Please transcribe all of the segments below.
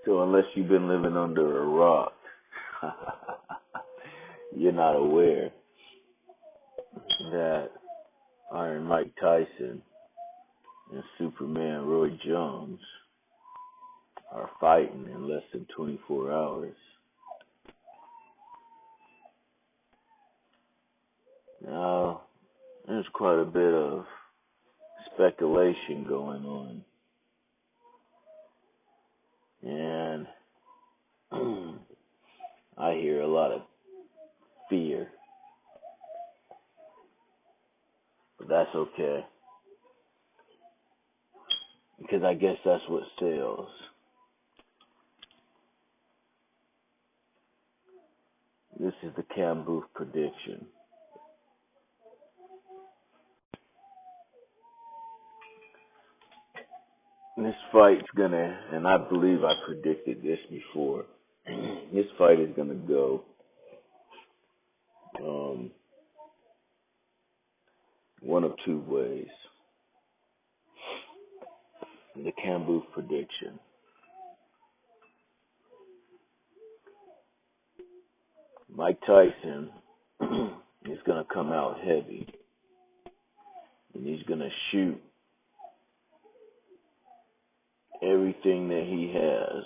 So unless you've been living under a rock, you're not aware that Iron Mike Tyson and Superman Roy Jones are fighting in less than 24 hours. Now, there's quite a bit of speculation going on. And I hear a lot of fear. But that's okay. Because I guess that's what sells. This is the KAMBUF prediction. This fight's gonna, and I believe I predicted this before, this fight is gonna go one of two ways. The KAMBUF prediction. Mike Tyson is gonna come out heavy, and he's gonna shoot everything that he has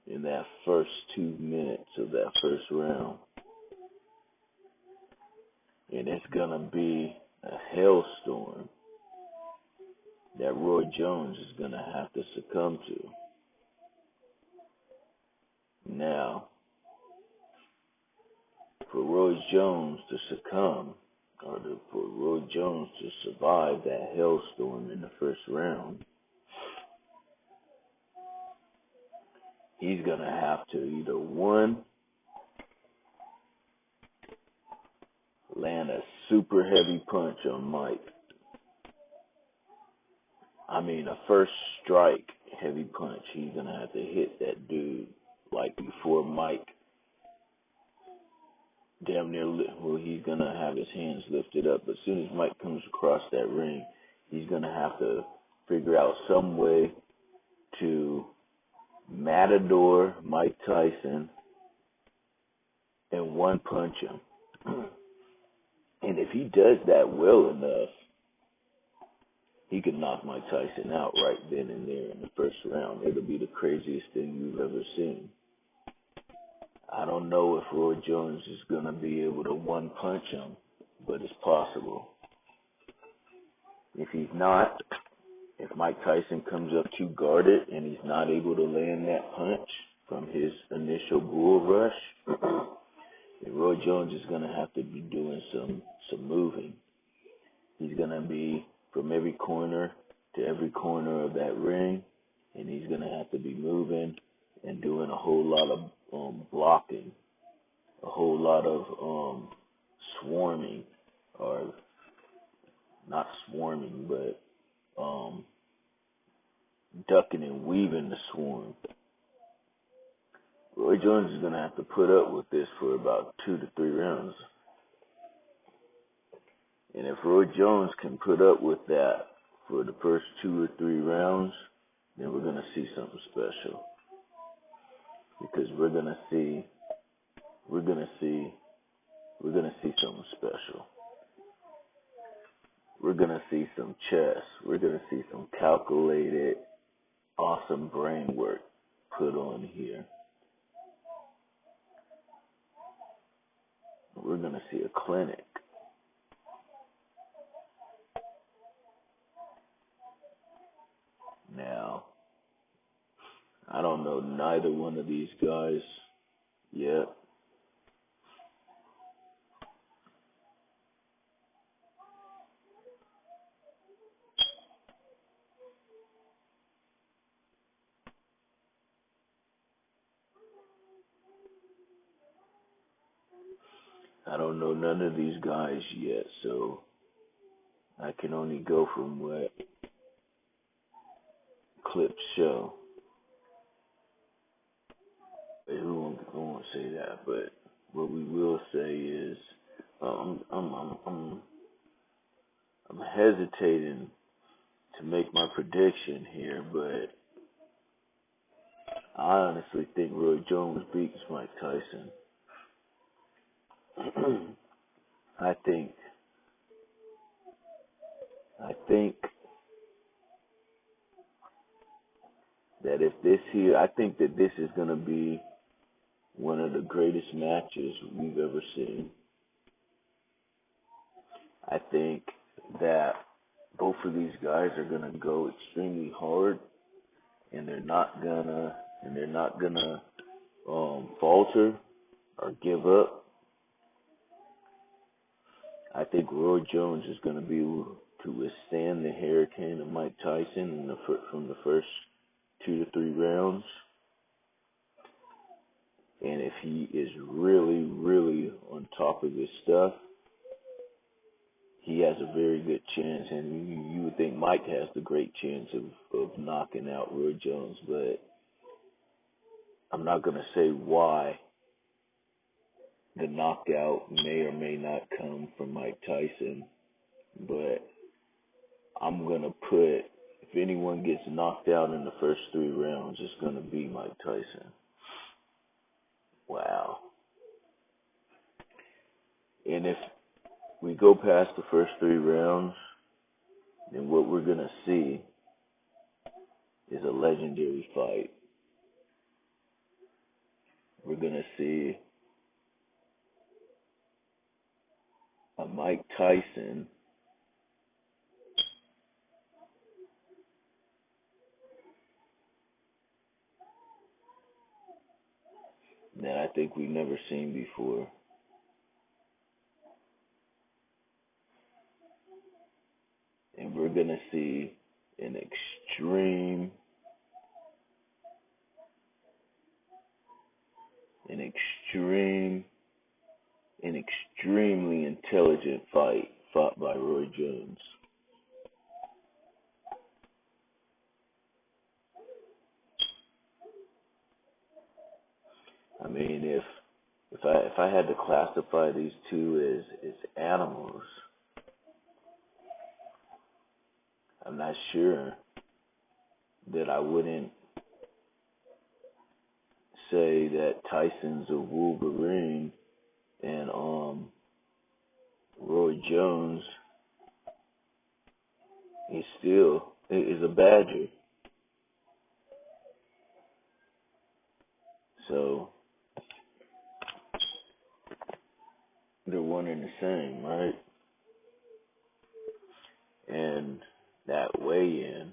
in that first 2 minutes of that first round. And it's going to be a hailstorm that Roy Jones is going to have to succumb to. Now, for Roy Jones to succumb, or for Roy Jones to survive that hailstorm in the first round, he's going to have to either, one, land a super heavy punch on Mike. I mean, a first strike heavy punch. He's going to have to hit that dude like before Mike damn near, well, he's going to have his hands lifted up. But as soon as Mike comes across that ring, he's going to have to figure out some way to matador Mike Tyson and one punch him. And if he does that well enough, he can knock Mike Tyson out right then and there in the first round. It'll be the craziest thing you've ever seen. I don't know if Roy Jones is going to be able to one punch him, but it's possible. If he's not, if Mike Tyson comes up too guarded and he's not able to land that punch from his initial bull rush, Roy Jones is going to have to be doing some moving. He's going to be from every corner to every corner of that ring, and he's going to have to be moving and doing a whole lot of blocking, a whole lot of swarming, or not swarming, but ducking and weaving the swarm. Roy Jones is going to have to put up with this for about 2 to 3 rounds. And if Roy Jones can put up with that for the first 2 or 3 rounds, then we're going to see something special. Because we're going to see something special. We're going to see some chess. We're going to see some calculated, awesome brain work put on here. We're going to see a clinic. Now, I don't know neither one of these guys yet. I don't know none of these guys yet, so I can only go from what clips show. Who won't say that, but what we will say is I'm hesitating to make my prediction here, but I honestly think Roy Jones beats Mike Tyson. I think I think that if this here, I think that this is going to be one of the greatest matches we've ever seen. I think that both of these guys are going to go extremely hard, and they're not gonna falter or give up. I think Roy Jones is going to be able to withstand the hurricane of Mike Tyson from the first 2 to 3 rounds. And if he is really, really on top of his stuff, he has a very good chance. And you would think Mike has the great chance of knocking out Roy Jones, but I'm not going to say why the knockout may or may not come from Mike Tyson, but I'm going to put, if anyone gets knocked out in the first 3 rounds, it's going to be Mike Tyson. Wow. And if we go past the first 3 rounds, then what we're going to see is a legendary fight. We're going to see a Mike Tyson that I think we've never seen before. And we're going to see an extremely intelligent fight fought by Roy Jones. I mean, if I had to classify these two as animals, I'm not sure that I wouldn't say that Tyson's a Wolverine and Roy Jones is a badger. So they're one and the same, right? And that weigh-in,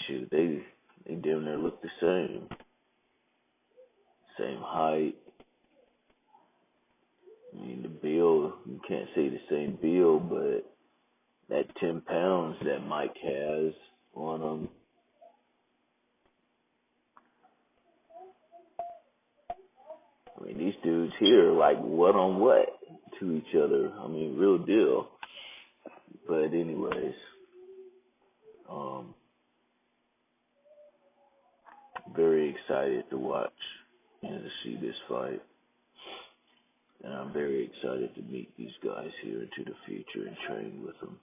shoot, they damn near look the same. Same height. I mean, the build, you can't say the same build, but that 10 pounds that Mike has on him, I mean, these dudes here are like what on what to each other. I mean, real deal. But anyways, very excited to watch and to see this fight. And I'm very excited to meet these guys here into the future and train with them.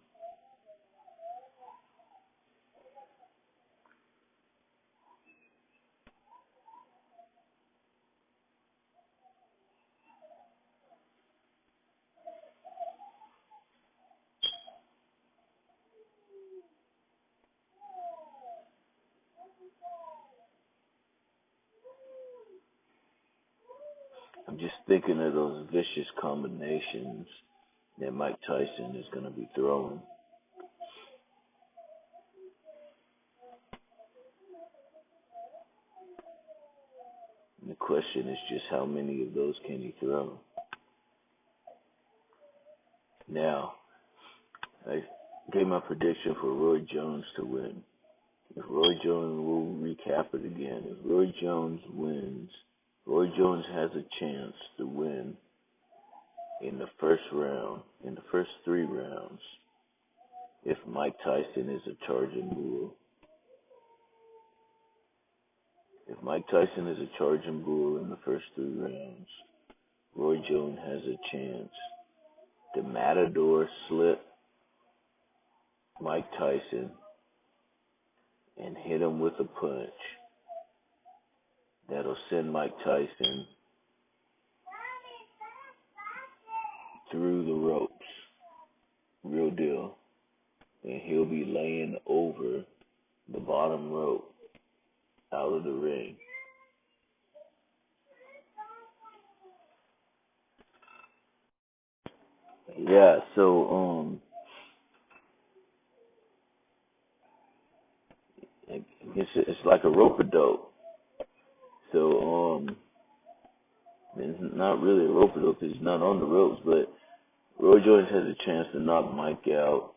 I'm just thinking of those vicious combinations that Mike Tyson is going to be throwing. And the question is just how many of those can he throw? Now, I gave my prediction for Roy Jones to win. If Roy Jones, we'll recap it again. If Roy Jones wins, Roy Jones has a chance to win in the first round, in the first 3 rounds, if Mike Tyson is a charging bull. If Mike Tyson is a charging bull in the first 3 rounds, Roy Jones has a chance to matador slip Mike Tyson and hit him with a punch that'll send Mike Tyson through the ropes. Real deal. And he'll be laying over the bottom rope out of the ring. Yeah, so it's like a rope-a-dope. So it's not really a rope-a-dope because he's not on the ropes, but Roy Jones has a chance to knock Mike out.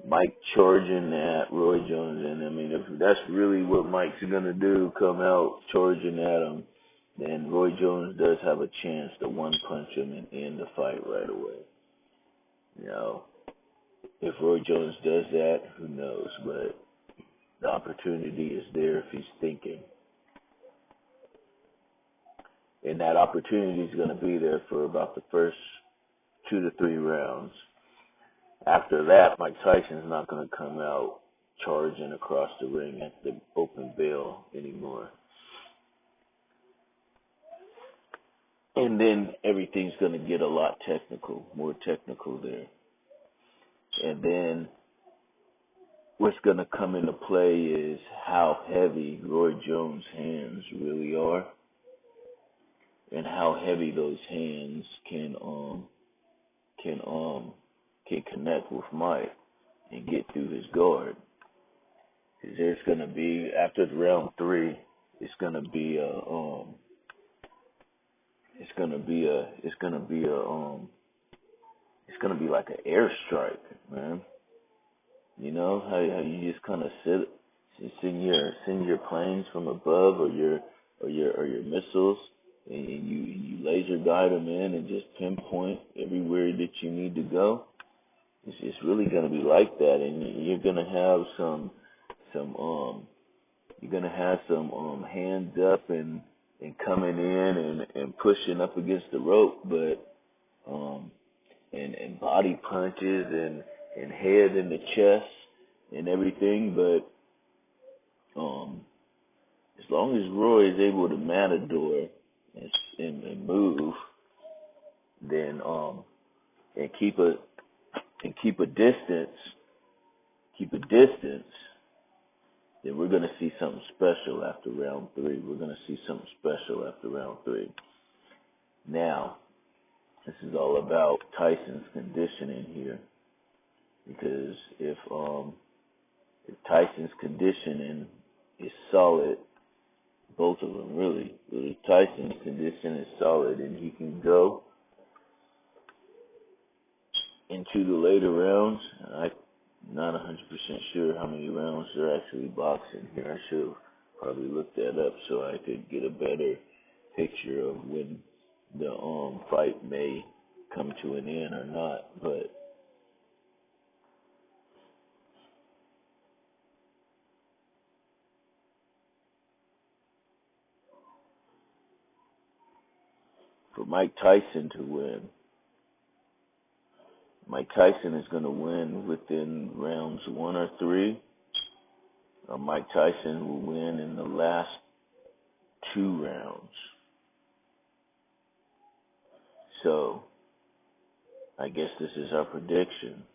Mike charging at Roy Jones, and I mean, if that's really what Mike's gonna do, come out charging at him, then Roy Jones does have a chance to one punch him and end the fight right away. You know, if Roy Jones does that, who knows? But the opportunity is there if he's thinking, and that opportunity is gonna be there for about the first 2 to 3 rounds. After that, Mike Tyson's not going to come out charging across the ring at the open bell anymore. And then everything's going to get a lot technical, more technical there. And then what's going to come into play is how heavy Roy Jones' hands really are and how heavy those hands can connect with Mike and get through his guard. Because there's going to be, after round 3, it's going to be like an airstrike, man. You know how you just kind of send your planes from above or your missiles, and you laser guide them in and just pinpoint everywhere that you need to go. It's really going to be like that, and you're going to have some hands up and coming in and pushing up against the rope, but and body punches and head in the chest and everything, but as long as Roy is able to matador and move, then and keep a distance, then we're going to see something special after round 3. We're going to see something special after round 3. Now, this is all about Tyson's conditioning here, because if Tyson's conditioning is solid, both of them really, if Tyson's condition is solid and he can go into the later rounds, I'm not 100% sure how many rounds they're actually boxing here. I should probably look that up so I could get a better picture of when the fight may come to an end or not. But for Mike Tyson to win, Mike Tyson is going to win within rounds 1 or 3, or Mike Tyson will win in the last 2 rounds. So, I guess this is our prediction.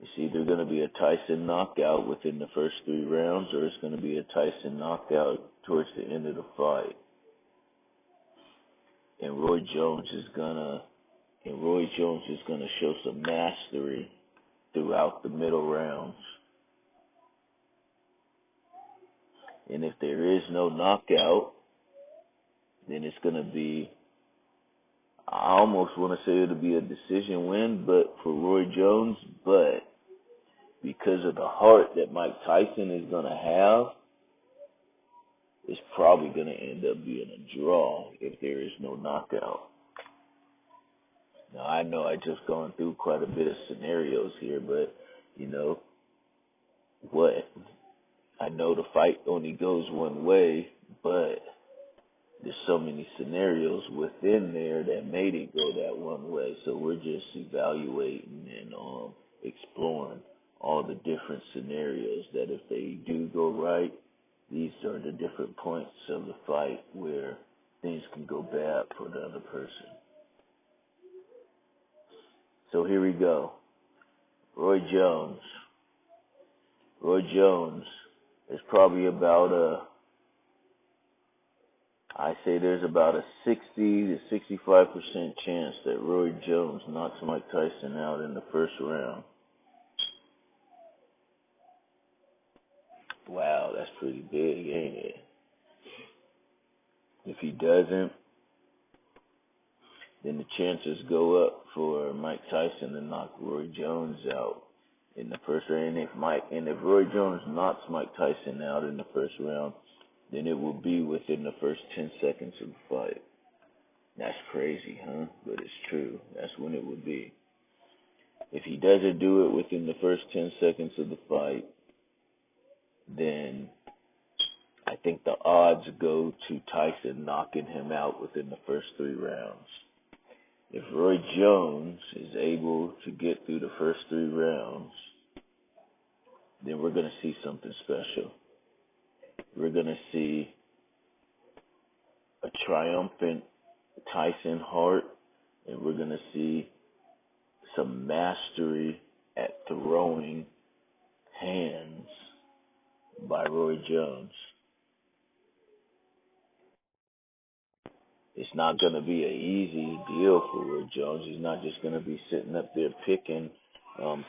It's either going to be a Tyson knockout within the first 3 rounds, or it's going to be a Tyson knockout towards the end of the fight. And Roy Jones is gonna show some mastery throughout the middle rounds. And if there is no knockout, then it's going to be, I almost want to say it'll be a decision win, but for Roy Jones, but because of the heart that Mike Tyson is going to have, it's probably going to end up being a draw if there is no knockout. Now, I know I just gone through quite a bit of scenarios here, but, you know, what? I know the fight only goes one way, but there's so many scenarios within there that made it go that one way. So we're just evaluating and exploring all the different scenarios that if they do go right, these are the different points of the fight where things can go bad for the other person. So here we go. Roy Jones. Roy Jones is probably about I say there's about a 60 to 65% chance that Roy Jones knocks Mike Tyson out in the first round. Wow, that's pretty big, ain't it? If he doesn't, then the chances go up for Mike Tyson to knock Roy Jones out in the first round. And if Roy Jones knocks Mike Tyson out in the first round, then it will be within the first 10 seconds of the fight. That's crazy, huh? But it's true. That's when it would be. If he doesn't do it within the first 10 seconds of the fight, then I think the odds go to Tyson knocking him out within the first 3 rounds. If Roy Jones is able to get through the first 3 rounds, then we're going to see something special. We're going to see a triumphant Tyson Hart, and we're going to see some mastery at throwing hands by Roy Jones. It's not going to be an easy deal for Roy Jones. He's not just going to be sitting up there picking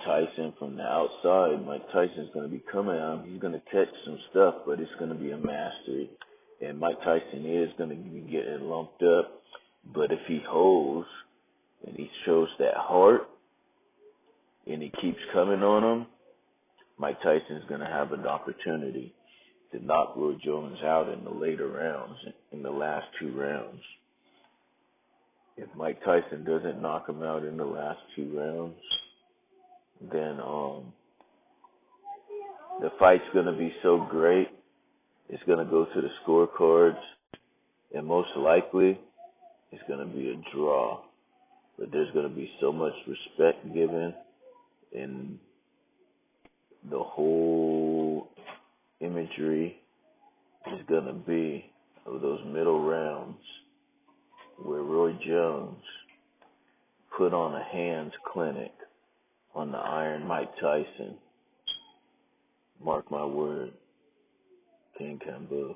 Tyson from the outside. Mike Tyson's going to be coming at him. He's going to catch some stuff, but it's going to be a mastery. And Mike Tyson is going to be getting lumped up. But if he holds and he shows that heart and he keeps coming on him, Mike Tyson's going to have an opportunity to knock Roy Jones out in the later rounds, in the last 2 rounds. If Mike Tyson doesn't knock him out in the last 2 rounds, then the fight's going to be so great, it's going to go to the scorecards, and most likely it's going to be a draw. But there's going to be so much respect given, and the whole imagery is going to be of those middle rounds where Roy Jones put on a hands clinic on the Iron Mike Tyson. Mark my word, KING-KAMBUF.